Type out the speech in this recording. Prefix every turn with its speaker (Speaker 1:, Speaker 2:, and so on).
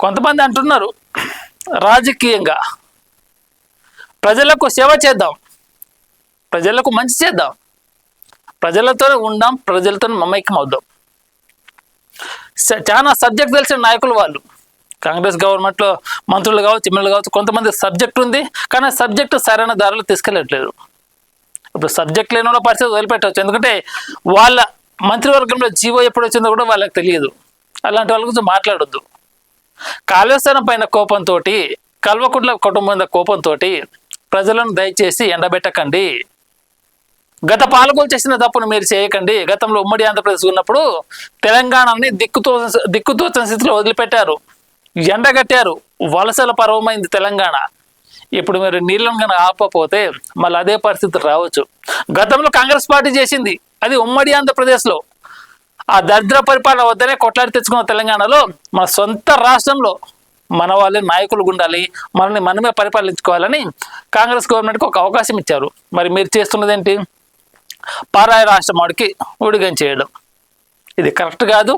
Speaker 1: కొంతమంది అంటున్నారు రాజకీయంగా ప్రజలకు సేవ చేద్దాం, ప్రజలకు మంచి చేద్దాం, ప్రజలతోనే ఉందాం, ప్రజలతో మమైక్యం అవుదాం. చాలా సబ్జెక్ట్ తెలిసిన నాయకులు వాళ్ళు. కాంగ్రెస్ గవర్నమెంట్లో మంత్రులు కావచ్చు, ఎమ్మెల్యేలు కావచ్చు, కొంతమంది సబ్జెక్ట్ ఉంది, కానీ సబ్జెక్టు సరైన దారిలో తీసుకెళ్ళట్లేదు. ఇప్పుడు సబ్జెక్ట్ లేని వాళ్ళ పరిస్థితి వదిలిపెట్టవచ్చు, ఎందుకంటే వాళ్ళ మంత్రివర్గంలో జీవో ఎప్పుడు వచ్చిందో కూడా వాళ్ళకి తెలియదు. అలాంటి వాళ్ళ గురించి మాట్లాడొద్దు. కాళేశ్వరం పైన కోపంతో, కల్వకుంట్ల కుటుంబం మీద కోపంతో ప్రజలను దయచేసి ఎండబెట్టకండి. గత పాలకులు చేసిన తప్పును మీరు చేయకండి. గతంలో ఉమ్మడి ఆంధ్రప్రదేశ్ ఉన్నప్పుడు తెలంగాణని దిక్కుతోచని స్థితిలో వదిలిపెట్టారు, ఎండగట్టారు, వలసల పర్వమైంది తెలంగాణ. ఇప్పుడు మీరు నీళ్ళను కనుక ఆపకపోతే మళ్ళీ అదే పరిస్థితి రావచ్చు. గతంలో కాంగ్రెస్ పార్టీ చేసింది, అది ఉమ్మడి ఆంధ్రప్రదేశ్లో. ఆ దరిద్ర పరిపాలన వద్దనే కొట్లాడి తెచ్చుకున్న తెలంగాణలో మన సొంత రాష్ట్రంలో మన వాళ్ళే నాయకులు ఉండాలి, మనల్ని మనమే పరిపాలించుకోవాలని కాంగ్రెస్ గవర్నమెంట్కి ఒక అవకాశం ఇచ్చారు. మరి మీరు చేస్తున్నది ఏంటి? పారాయి రాష్ట్రం వాడికి ఊడిగం చేయడం. ఇది కరెక్ట్ కాదు.